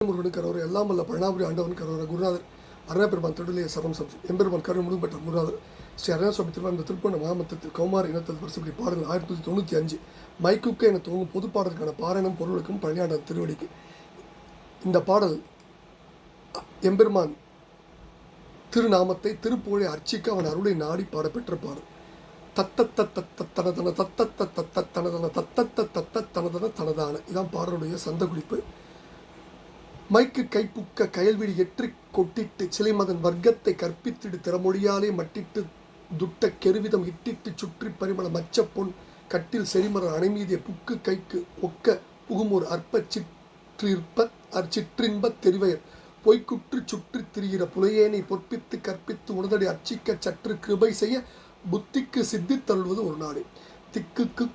முருகனுக்கு கரோர் எல்லாம் வல்ல பழனாபுரி ஆண்டவன் கரோர குருநாதர் அருணாபெருமான் தொழிலே சரம் சம் எம்பெருமான் கருணை முழுமை பெற்ற குருநாதர் ஸ்ரீ அருணாசுவாமி திருவாரூர் திருப்பண்ண மகாமத்தத்தில் கௌமார இனத்தில் வருஷப்படி பாடல் 1995 மைக்குக்க என துவங்கும் பொது பாடலுக்கான பாராயணம் பொருளுக்கும் பழனியாண்டவர் திருவடிக்கு. இந்த பாடல் எம்பெருமான் திருநாமத்தை திருப்புகழை அர்ச்சிக்க அவன் அருளை நாடி பாடப்பெற்ற பாடல். தத்தத்தனதன தத்தத்தனதன தத்தத்தனதன தனதான இதான் பாடலுடைய சந்த குறிப்பு. மைக்கு கைப்புக்க கயல்விழி எற்றி கொட்டிட்டு சிலைமதன் வர்க்கத்தை கற்பித்திடு திறமொழியாலே மட்டிட்டு துட்ட கெருவிதம் இட்டிட்டு சுற்றி பரிமள மச்ச பொன் கட்டில் செரிமர அணைமீதிய புக்கு கைக்கு ஒக்க புகுமூர் அற்ப சிற்றின்ப தெரிவையர் பொய்க்குற்று சுற்றி திரிகிற புலையேனை பொற்பித்து கற்பித்து உணதடி அர்ச்சிக்க சற்று கிருபை செய்ய புத்திக்கு சித்தி தள்ளுவது ஒரு நாடு. திக்குக்கு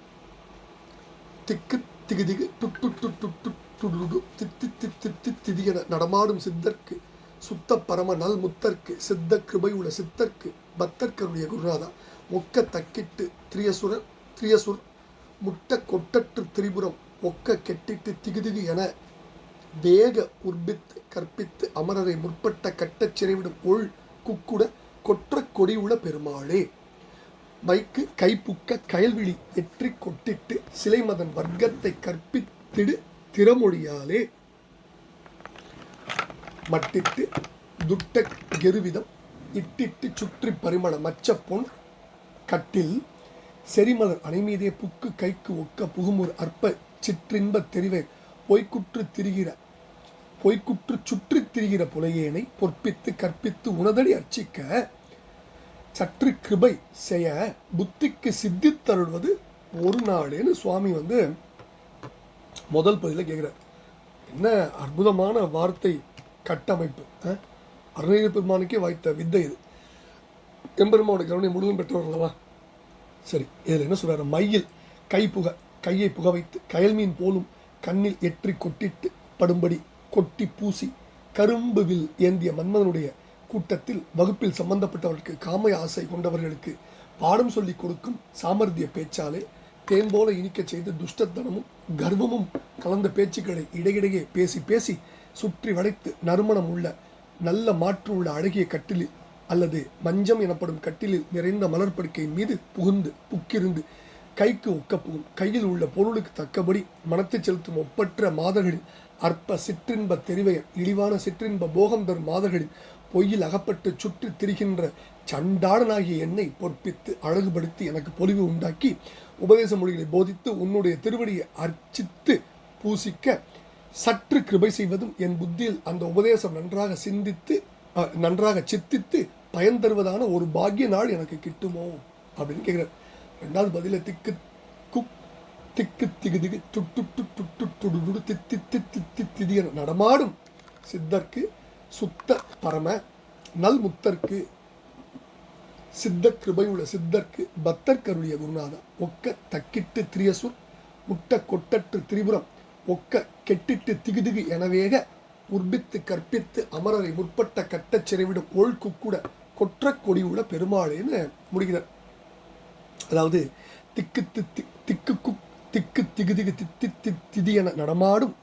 திக்கு திகுதிகு துட்டு துட்டு துடு தித்தி தித்தி திதியென நடமாடும் சித்தர்க்கு சுத்த பரம நல் முத்தர்க்கு சித்த கிருபை உள்ள சித்தர்க்கு பத்தர்க்கருடைய குருநாதா ஒக்க தக்கிட்டு திரியசுர் முட்ட கொட்டற்று திரிபுரம் ஒக்க கெட்டிட்டு திகுதிகு என வேக உற்பித்து கற்பித்து அமரரை முற்பட்ட கட்டச் சிறைவிடும் உள் குக்குட கொற்ற கொடியுள்ள பெருமாளே. மைக்கு கைப்புக்க கயல்விழி எற்றி கொட்டிட்டு சிலைமதன் வர்க்கத்தை கற்பித்திடு திறமொழியாலே மட்டிட்டு துட்ட கெருவிதம் இட்டிட்டு சுற்றி பரிமள மச்ச பொன் கட்டில் செரிமலர் அணைமீதே புக்கு கைக்கு ஒக்க புகுமுர் அற்ப சிற்றின்ப தெரிவை பொய்க்குற்று சுற்றி திரிகிற புலையேனை பொற்பித்து கற்பித்து உணதடி அர்ச்சிக்க சற்று கிருபை செய்ய புத்திக்கு சித்தித்தருள்வது ஒரு நாளேன்னு சுவாமி முதல் பதில கேட்குறார். என்ன அற்புதமான வார்த்தை கட்டமைப்பு! அருணகிரி பெருமானுக்கே வாய்த்த வித்தை இது. எம்பெருமானுடைய கருணை முழுவதும் பெற்றவர்களவா? சரி, இதில் என்ன சொல்கிறார்? மையில் கையை புக வைத்து கயல் மீன் போலும் கண்ணில் எற்றி கொட்டிட்டு படும்படி கொட்டி பூசி கரும்புவில் ஏந்திய மன்மதனுடைய கூட்டத்தில் வகுப்பில் சம்பந்தப்பட்டவர்களுக்கு காம ஆசை கொண்டவர்களுக்கு பாடம் சொல்லிக் கொடுக்கும் சாமர்த்திய பேச்சாலே தேன் போல இனிக்க செய்து துஷ்டத்தனமும் கர்வமும் கலந்த பேச்சுக்களை இடையிடையே பேசி பேசி சுற்றி வளைத்து நறுமணம் உள்ள நல்ல மாற்று உள்ள அழகிய கட்டிலில் அல்லது மஞ்சம் எனப்படும் கட்டிலில் நிறைந்த மலர்படுக்கையின் மீது புக்கிருந்து கைக்கு ஒக்க புகும் கையில் உள்ள பொருளுக்கு தக்கபடி மனத்தை செலுத்தும் ஒப்பற்ற மாதர்களின் அற்ப சிற்றின்ப தெரிவையர் இழிவான சிற்றின்ப போகம் தரும் மாதர்களின் பொய்யில் அகப்பட்டு சுற்றி திரிகின்ற சண்டாளனாகிய என்னை பொற்பித்து அழகுபடுத்தி எனக்கு பொலிவு உண்டாக்கி உபதேச மொழிகளை போதித்து உன்னுடைய திருவடியை அர்ச்சித்து பூசிக்க சற்று கிருபை செய்வதும் என் புத்தியில் அந்த உபதேசம் நன்றாக சித்தித்து பயன் தருவதான ஒரு பாக்கிய நாள் எனக்கு கிட்டுமோ அப்படின்னு கேட்குறார். ரெண்டாவது பதில திக்கு திகுதிகு துட்டு திதி என நடமாடும் சித்தர்க்கு சுத்த பரம நல் முத்தர்க்கு சித்த கிருபை உள்ள சித்தர்க்கு பத்தர்க்கருடைய குருநாதா ஒக்க தக்கிட்டு திரியசுர் முட்ட கொட்டற்று திரிபுரம் ஒக்க கெட்டிட்டு திகுதிகு எனவேக உற்பித்து கற்பித்து அமரரை முற்பட்ட கட்டச் சிறைவிடும் ஒள் குக்குட கொற்ற கொடி உள்ள பெருமாளேன்னு முடிகிறார். அதாவது திக்கு திகுதிகு திதி என நடனமாடும்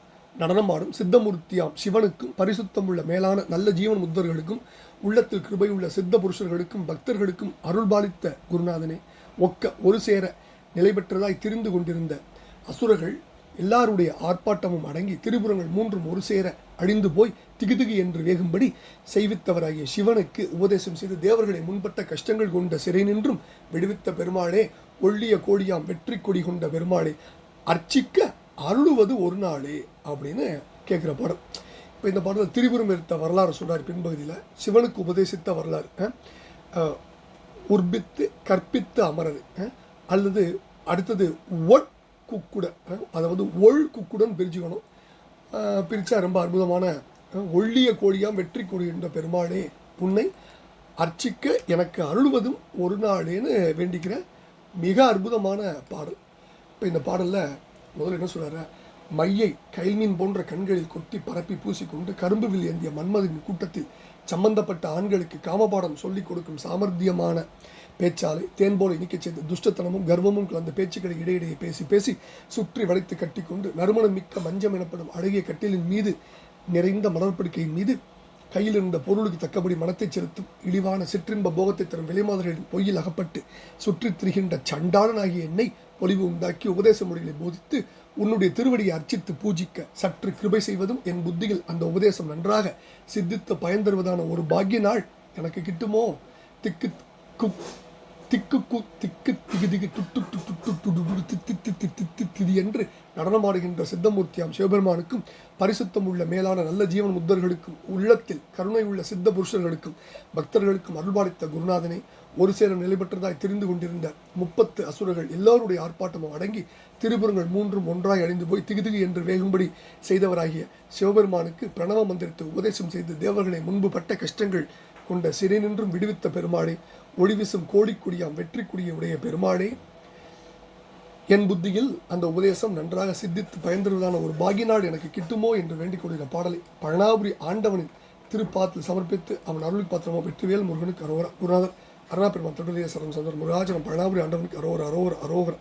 சித்தமூர்த்தியாம் சிவனுக்கும் பரிசுத்தமுள்ள மேலான நல்ல ஜீவன் முத்தர்களுக்கும் உள்ளத்தில் கிருபை உள்ள சித்த புருஷர்களுக்கும் பக்தர்களுக்கும் அருள்பாலித்த குருநாதனே ஒக்க ஒரு சேர நிலை பெற்றதாய் திரிந்து கொண்டிருந்த அசுரர்கள் எல்லாருடைய ஆர்ப்பாட்டமும் அடங்கி திரிபுரங்கள் மூன்றும் ஒரு சேர அழிந்து போய் திகுதிகு என்று வேகும்படி செய்வித்தவராகிய சிவனுக்கு உபதேசம் செய்து தேவர்களை முன்பட்ட கஷ்டங்கள் கொண்ட சிறை நின்றும் விடுவித்த பெருமாளே ஒள்ளிய கோடியாம் வெற்றி கொடி கொண்ட பெருமாளே அர்ச்சிக்க அருளுவது ஒரு நாளே அப்படின்னு கேட்குற பாடம். இப்போ இந்த பாடத்தில் திரிபுரம் எடுத்த வரலாறு சொல்கிறார். பின்பகுதியில் சிவனுக்கு உபதேசித்த வரலாறு, உற்பித்து கற்பித்து அமரது, அல்லது அடுத்தது ஒள் குக்குட, அதாவது ஒள் குக்குடன் பிரிச்சுக்கணும். பிரித்தா ரொம்ப அற்புதமான ஒள்ளிய கோழியாம் வெற்றி கொடி என்ற பெருமாளே உன்னை அர்ச்சிக்க எனக்கு அருள்வதும் ஒரு நாளேன்னு வேண்டிக்கிற மிக அற்புதமான பாடல். இப்போ இந்த பாடலில் முதல்ல என்ன சொல்கிறார்? மையை கைல்மீன் போன்ற கண்களில் கொட்டி பரப்பி பூசிக்கொண்டு கரும்புவில் ஏந்திய மன்மதின் கூட்டத்தில் சம்பந்தப்பட்ட ஆண்களுக்கு காமபாடம் சொல்லிக் கொடுக்கும் சாமர்த்தியமான பேச்சாலை தேன் போல இனிக்க செய்து துஷ்டத்தனமும் கர்வமும் கலந்த பேச்சுக்களை இடையிடையே பேசி பேசி சுற்றி வளைத்து கட்டி கொண்டு நறுமணம் மிக்க மஞ்சம் எனப்படும் அழகிய கட்டிலின் மீது நிறைந்த மலர்ப்படுக்கையின் மீது கையில் இருந்த பொருளுக்கு தக்கபடி மனத்தை செலுத்தும் இழிவான சிற்றின்ப போகத்தை தரும் விலைமாதர்களின் பொய்யில் அகப்பட்டு சுற்றித் திரிகின்ற சண்டாளனாகிய என்னை பொலிவு உண்டாக்கி உபதேச மொழிகளை போதித்து உன்னுடைய திருவடியை அர்ச்சித்து பூஜிக்க சற்று கிருபை செய்வதும் என் புத்தியில் அந்த உபதேசம் நன்றாக சித்தித்து பயன் தருவதான ஒரு பாக்கிய நாள் எனக்கு கிட்டுமோ? திக்கு திக்கு திகு திகு திதி என்று நடனமாடுகின்ற சித்தமூர்த்தியாம் சிவபெருமானுக்கும் பரிசுத்தம் உள்ள மேலான நல்ல ஜீவன் முத்தர்களுக்கும் உள்ளத்தில் கருணை உள்ள சித்த புருஷர்களுக்கும் பக்தர்களுக்கும் அருள்பாலித்த குருநாதனை ஒரு சேர நிலைபெற்றதாய் தெரிந்து கொண்டிருந்த 30 அசுரர்கள் எல்லோருடைய ஆர்ப்பாட்டமும் அடங்கி திரிபுரங்கள் 3 ஒன்றாய் அழிந்து போய் திகுதிகு என்று வேகும்படி செய்தவராகிய சிவபெருமானுக்கு பிரணவ மந்திரத்தை உபதேசம் செய்து தேவர்களை முன்பு பட்ட கஷ்டங்கள் கொண்ட சிறை நின்றும் விடுவித்த பெருமாளே, ஒளிவிசும் கோடிக்குடியாம் வெற்றி குடியை உடைய பெருமாளே, என் புத்தியில் அந்த உபதேசம் நன்றாக சித்தித்து பயன்தருவதான ஒரு பாகிநாள் எனக்கு கிட்டுமோ என்று வேண்டிக் கொள்கிற பாடலை பழனாபுரி ஆண்டவனின் திருப்பாத்தில் சமர்ப்பித்து அவன் அருள் பாத்திரமோ வெற்றிவேல் முருகனுக்கு அரோகரா. குருநாதர் அருணா பெருமான் தொடுதே சரண் சந்தர் முருகாஜனம் பழனாபுரி ஆண்டவனுக்கு அரோகரா.